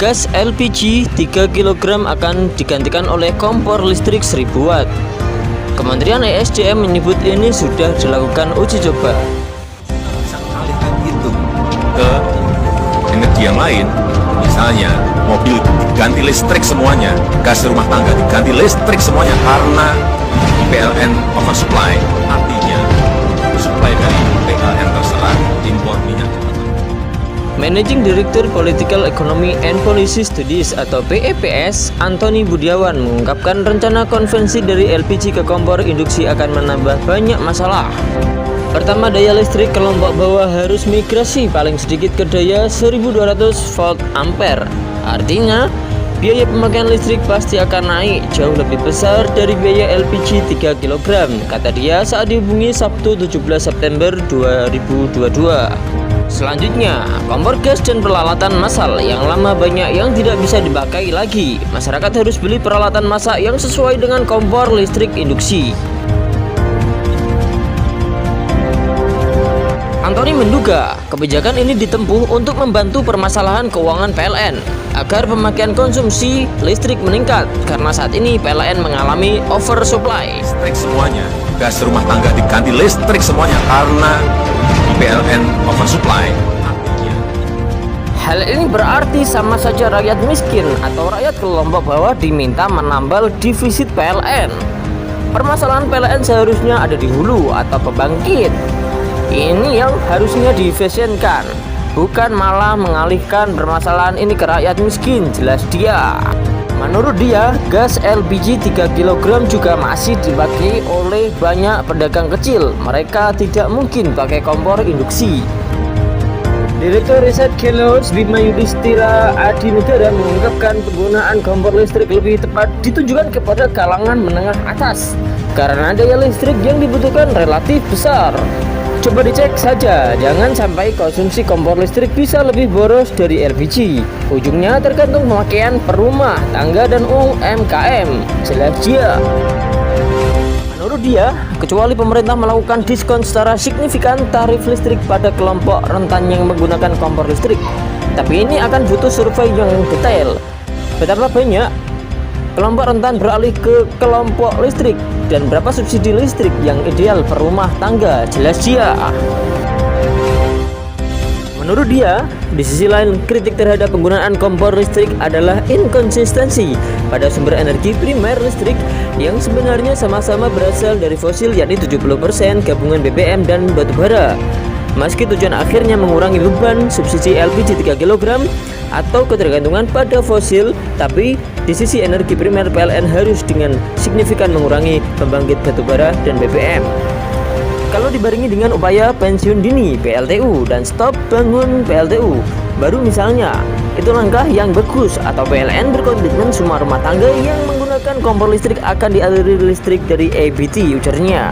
gas LPG 3 kg akan digantikan oleh kompor listrik 1000 watt. Kementerian ESDM menyebut ini sudah dilakukan uji coba. Bisa mengalihkan itu ke energi yang lain, misalnya mobil diganti listrik semuanya, gas rumah tangga diganti listrik semuanya karena PLN oversupply, artinya supply dari PLN terserah impor minyak. Managing Director Political Economy and Policy Studies atau PEPS, Antoni Budiawan mengungkapkan rencana konversi dari LPG ke kompor induksi akan menambah banyak masalah. Pertama, daya listrik kelompok bawah harus migrasi paling sedikit ke daya 1200 volt ampere. Artinya, biaya pemakaian listrik pasti akan naik jauh lebih besar dari biaya LPG 3 kg, kata dia saat dihubungi Sabtu 17 September 2022. Selanjutnya, kompor gas dan peralatan massal yang lama banyak yang tidak bisa dipakai lagi. Masyarakat harus beli peralatan masak yang sesuai dengan kompor listrik induksi. Antoni menduga kebijakan ini ditempuh untuk membantu permasalahan keuangan PLN agar pemakaian konsumsi listrik meningkat karena saat ini PLN mengalami oversupply. Listrik semuanya, gas rumah tangga diganti listrik semuanya karena PLN oversupply. Hal ini berarti sama saja rakyat miskin atau rakyat kelompok bawah diminta menambal defisit PLN. Permasalahan PLN seharusnya ada di hulu atau pembangkit. Ini yang harusnya diefisienkan, bukan malah mengalihkan permasalahan ini ke rakyat miskin, jelas dia. Menurut dia, gas LPG 3 kg juga masih dipakai oleh banyak pedagang kecil. Mereka tidak mungkin pakai kompor induksi. Direktur Riset Geologi Bima Yudhistira Adinegara mengungkapkan penggunaan kompor listrik lebih tepat ditujukan kepada kalangan menengah atas karena daya listrik yang dibutuhkan relatif besar. Coba dicek saja, jangan sampai konsumsi kompor listrik bisa lebih boros dari LPG. Ujungnya tergantung pemakaian per rumah tangga dan UMKM, jelas dia. Menurut dia, kecuali pemerintah melakukan diskon secara signifikan tarif listrik pada kelompok rentan yang menggunakan kompor listrik. Tapi ini akan butuh survei yang detail. Betapa banyak kelompok rentan beralih ke kelompok listrik dan berapa subsidi listrik yang ideal per rumah tangga, jelas dia. Menurut dia, di sisi lain kritik terhadap penggunaan kompor listrik adalah inkonsistensi pada sumber energi primer listrik yang sebenarnya sama-sama berasal dari fosil, yakni 70% gabungan BBM dan batubara. Meski tujuan akhirnya mengurangi beban subsidi LPG 3 kg atau ketergantungan pada fosil, tapi di sisi energi primer PLN harus dengan signifikan mengurangi pembangkit batubara dan BBM. Kalau dibarengi dengan upaya pensiun dini PLTU dan stop bangun PLTU baru misalnya, itu langkah yang bagus. Atau PLN berkomitmen semua rumah tangga yang menggunakan kompor listrik akan dialiri listrik dari EBT, ujarnya.